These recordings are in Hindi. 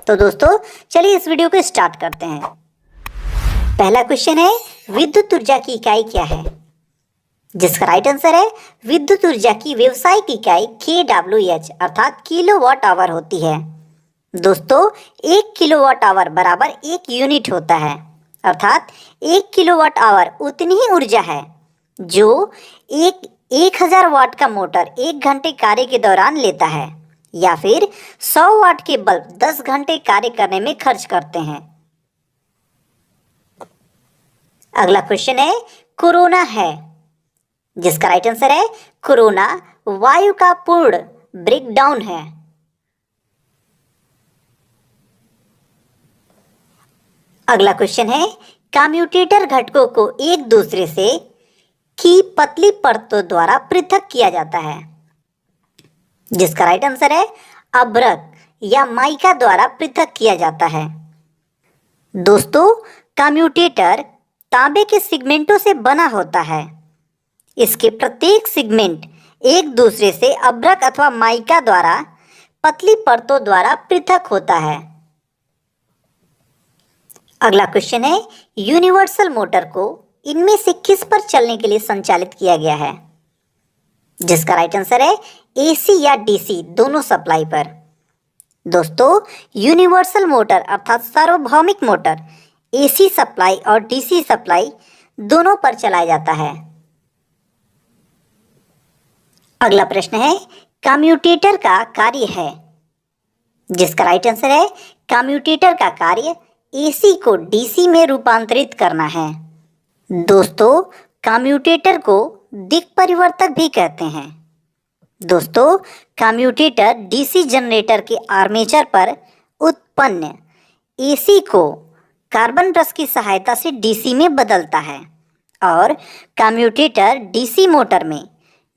तो दोस्तों चलिए इस वीडियो को स्टार्ट करते हैं। पहला क्वेश्चन है, विद्युत ऊर्जा की इकाई क्या है? जिसका राइट आंसर है विद्युत ऊर्जा की व्यावसायिक इकाई kWh अर्थात किलोवाट आवर होती है। दोस्तों 1 किलोवाट आवर बराबर 1 यूनिट होता है, अर्थात 1 किलोवाट आवर उतनी ही ऊर्जा है जो 1000 वाट का मोटर 1 घंटे कार्य के दौरान लेता है, या फिर 100 वाट के बल्ब 10 घंटे कार्य करने में खर्च करते हैं। अगला क्वेश्चन है, कोरोना है। जिसका राइट आंसर है कोरोना वायु का पूर्ण ब्रेकडाउन है। अगला क्वेश्चन है, कम्यूटेटर घटकों को एक दूसरे से की पतली परतों द्वारा पृथक किया जाता है। जिसका राइट आंसर है अभ्रक या माइका द्वारा पृथक किया जाता है। दोस्तों कम्यूटेटर तांबे के सेगमेंटों से बना होता है। इसके प्रत्येक सेगमेंट एक दूसरे से अभ्रक अथवा माइका द्वारा पतली परतों द्वारा पृथक होता है। अगला क्वेश्चन है, यूनिवर्सल मोटर को इनमें से किस पर चलने के लिए संचालित किया गया है? जिसका राइट आंसर है एसी या डीसी दोनों सप्लाई पर। दोस्तों यूनिवर्सल मोटर अर्थात सार्वभौमिक मोटर एसी सप्लाई और डीसी सप्लाई दोनों पर चलाया जाता है। अगला प्रश्न है, कम्यूटेटर का कार्य है। जिसका राइट आंसर है कम्यूटेटर का कार्य एसी को डीसी में रूपांतरित करना है। दोस्तों कम्यूटेटर को दिक् परिवर्तक भी कहते हैं। दोस्तों कम्यूटेटर डीसी जनरेटर के आर्मेचर पर उत्पन्न एसी को कार्बन ब्रश की सहायता से डीसी में बदलता है, और कम्यूटेटर डीसी मोटर में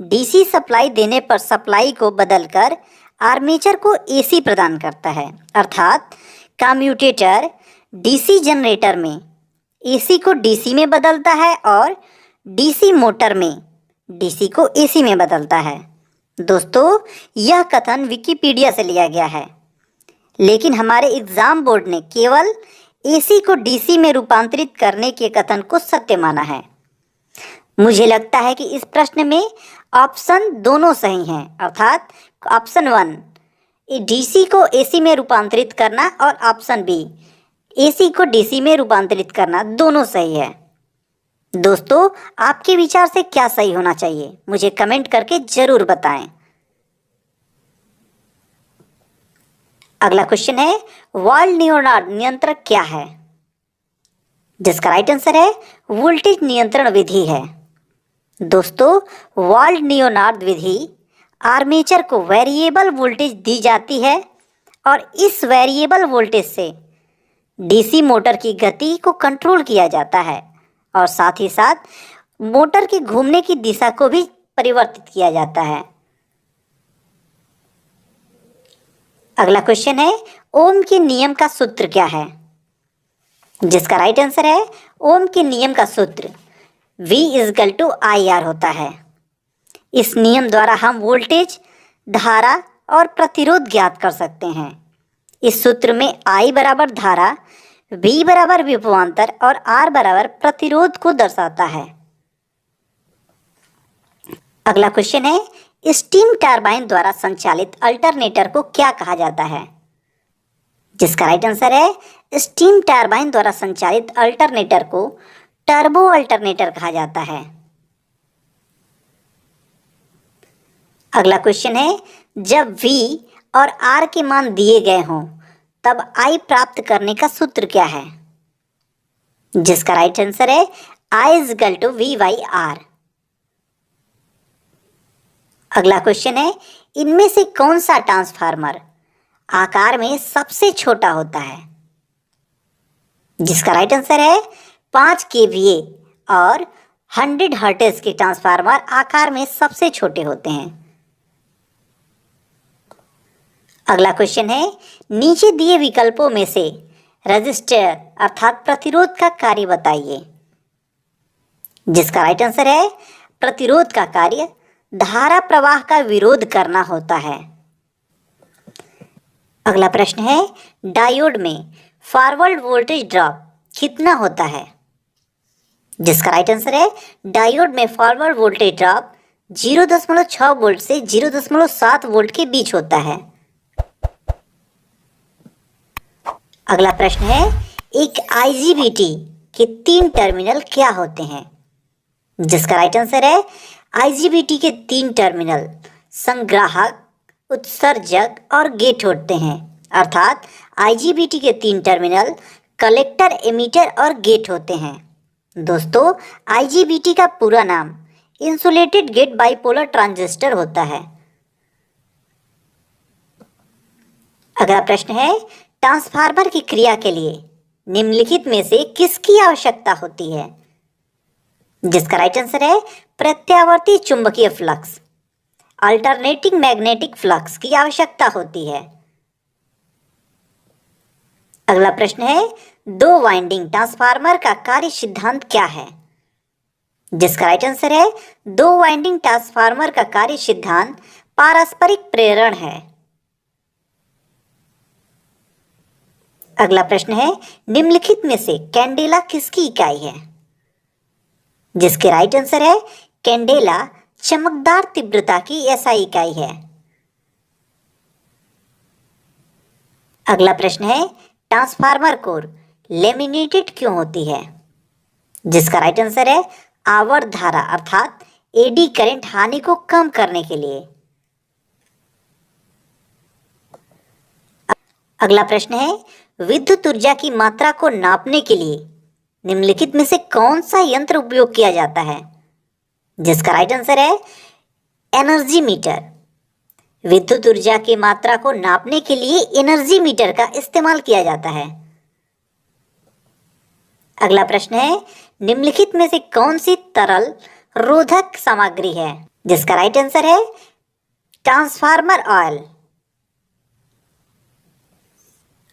डीसी सप्लाई देने पर सप्लाई को बदलकर आर्मेचर को एसी प्रदान करता है, अर्थात कम्यूटेटर डीसी जनरेटर में एसी को डीसी में बदलता है और डीसी मोटर में डीसी को एसी में बदलता है। दोस्तों यह कथन विकिपीडिया से लिया गया है, लेकिन हमारे एग्जाम बोर्ड ने केवल एसी को डीसी में रूपांतरित करने के कथन को सत्य माना है। मुझे लगता है कि इस प्रश्न में ऑप्शन दोनों सही हैं, अर्थात ऑप्शन 1 डीसी को एसी में रूपांतरित करना और ऑप्शन बी एसी को डीसी में रूपांतरित करना दोनों सही है। दोस्तों आपके विचार से क्या सही होना चाहिए मुझे कमेंट करके जरूर बताएं। अगला क्वेश्चन है, वाल्ड नियोनार्ड नियंत्रक क्या है? जिसका राइट आंसर है वोल्टेज नियंत्रण विधि है। दोस्तों वाल्ड नियोनार्ड विधि आर्मेचर को वेरिएबल वोल्टेज दी जाती है और इस वेरिएबल वोल्टेज से डीसी मोटर की गति को कंट्रोल किया जाता है और साथ ही साथ मोटर के घूमने की दिशा को भी परिवर्तित किया जाता है। अगला क्वेश्चन है, ओम के नियम का सूत्र क्या है? जिसका राइट आंसर है ओम के नियम का सूत्र V = IR होता है। इस नियम द्वारा हम वोल्टेज, धारा और प्रतिरोध ज्ञात कर सकते हैं। इस सूत्र में I बराबर धारा, V बराबर विभवांतर और R बराबर प्रतिरोध को दर्शाता है। अगला क्वेश्चन है, स्टीम टरबाइन द्वारा संचालित अल्टरनेटर को क्या कहा जाता है? जिसका राइट आंसर है स्टीम टरबाइन द्वारा संचालित अल्टरनेटर को टर्बो अल्टरनेटर कहा जाता है। अगला क्वेश्चन है, जब V और R के मान दिए गए हों तब I प्राप्त करने का सूत्र क्या है? जिसका राइट आंसर है I = V/R। अगला क्वेश्चन है, इनमें से कौन सा ट्रांसफार्मर आकार में सबसे छोटा होता है? जिसका राइट आंसर है 5 kVA और 100 हर्ट्ज के ट्रांसफार्मर आकार में सबसे छोटे होते हैं। अगला क्वेश्चन है, नीचे दिए विकल्पों में से रजिस्टर अर्थात प्रतिरोध का कार्य बताइए। जिसका राइट आंसर है प्रतिरोध का कार्य धारा प्रवाह का विरोध करना होता है। अगला प्रश्न है, डायोड में फॉरवर्ड वोल्टेज ड्रॉप कितना होता है? जिसका राइट आंसर है डायोड में फॉरवर्ड वोल्टेज ड्रॉप 0.6 वोल्ट से 0.7 वोल्ट के बीच होता है। अगला प्रश्न है, एक आईजीबीटी के 3 टर्मिनल क्या होते हैं? जिसका राइट आंसर है आईजीबीटी के 3 टर्मिनल संग्राहक, उत्सर्जक और गेट होते हैं। अर्थात आईजीबीटी के 3 टर्मिनल कलेक्टर, एमीटर और गेट होते हैं। दोस्तों, आईजीबीटी का पूरा नाम इंसुलेटेड गेट बाइपोलर ट्रांजिस्टर होता है। अगला प्रश्न है, ट्रांसफार्मर की क्रिया के लिए निम्नलिखित में से किसकी आवश्यकता होती है? जिसका राइट आंसर है प्रत्यावर्ती चुंबकीय फ्लक्स, अल्टरनेटिंग मैग्नेटिक फ्लक्स की आवश्यकता होती है। अगला प्रश्न है, 2 वाइंडिंग ट्रांसफार्मर का कार्य सिद्धांत क्या है? जिसका राइट आंसर है 2 वाइंडिंग ट्रांसफार्मर का कार्य सिद्धांत पारस्परिक प्रेरण है। अगला प्रश्न है, निम्नलिखित में से कैंडेला किसकी इकाई है? जिसके राइट आंसर है कैंडेला चमकदार तीव्रता की एसआई इकाई है। अगला प्रश्न है, ट्रांसफार्मर कोर लेमिनेटेड क्यों होती है? जिसका राइट आंसर है आवर्त धारा अर्थात एडी करंट हानि को कम करने के लिए। अगला प्रश्न है, विद्युत ऊर्जा की मात्रा को नापने के लिए निम्नलिखित में से कौन सा यंत्र उपयोग किया जाता है? जिसका राइट आंसर है एनर्जी मीटर। विद्युत ऊर्जा की मात्रा को नापने के लिए एनर्जी मीटर का इस्तेमाल किया जाता है। अगला प्रश्न है, निम्नलिखित में से कौन सी तरल रोधक सामग्री है? जिसका राइट आंसर है ट्रांसफार्मर ऑयल।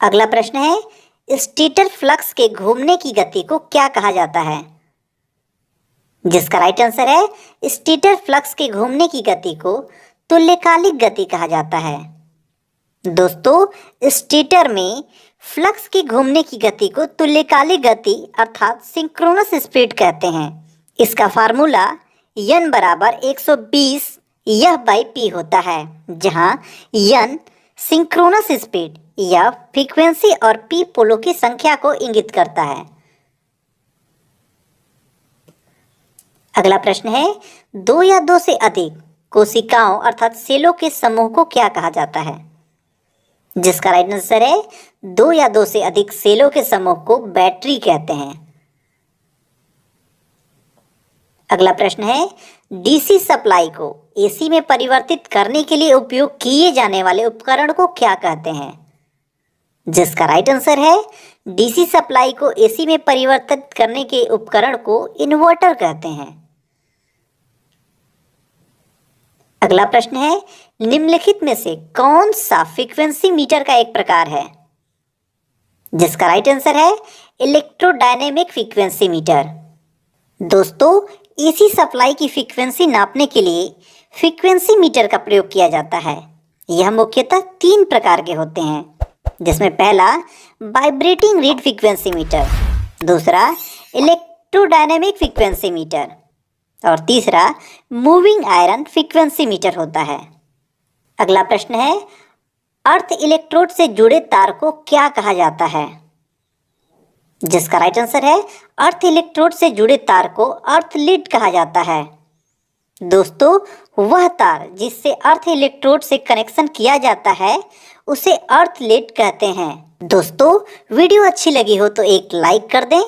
अगला प्रश्न है, स्टेटर फ्लक्स के घूमने की गति को क्या कहा जाता है? जिसका राइट आंसर है स्टेटर फ्लक्स के घूमने की गति को तुल्यकालिक गति कहा जाता है। दोस्तों, स्टेटर में फ्लक्स के घूमने की गति को तुल्यकालिक गति अर्थात सिंक्रोनस स्पीड कहते हैं। इसका फार्मूला n बराबर 120 यह बाई पी होता है, जहां n सिंक्रोनस स्पीड या फ्रीक्वेंसी और पी पोलों की संख्या को इंगित करता है। अगला प्रश्न है, 2 या 2 से अधिक कोशिकाओं अर्थात सेलों के समूह को क्या कहा जाता है? जिसका राइट आंसर है 2 या 2 से अधिक सेलों के समूह को बैटरी कहते हैं। अगला प्रश्न है, डीसी सप्लाई को एसी में परिवर्तित करने के लिए उपयोग किए जाने वाले उपकरण को क्या कहते हैं? जिसका राइट आंसर है डीसी सप्लाई को एसी में परिवर्तित करने के उपकरण को इन्वर्टर कहते हैं। अगला प्रश्न है, निम्नलिखित में से कौन सा फ्रीक्वेंसी मीटर का एक प्रकार है? जिसका राइट आंसर है इलेक्ट्रोडायनेमिक फ्रीक्वेंसी मीटर। दोस्तों, एसी सप्लाई की फ्रीक्वेंसी नापने के लिए फ्रीक्वेंसी मीटर का प्रयोग किया जाता है। यह मुख्यतः 3 प्रकार के होते हैं, जिसमें पहला वाइब्रेटिंग रीड फ्रीक्वेंसी मीटर, दूसरा इलेक्ट्रोडायनेमिक फ्रीक्वेंसी मीटर और तीसरा मूविंग आयरन फ्रीक्वेंसी मीटर होता है। अगला प्रश्न है, अर्थ इलेक्ट्रोड से जुड़े तार को क्या कहा जाता है? जिसका राइट आंसर है अर्थ इलेक्ट्रोड से जुड़े तार को अर्थ लीड कहा जाता है। दोस्तों, वह तार जिससे अर्थ इलेक्ट्रोड से कनेक्शन किया जाता है उसे अर्थ लीड कहते हैं। दोस्तों, वीडियो अच्छी लगी हो तो एक लाइक कर दें।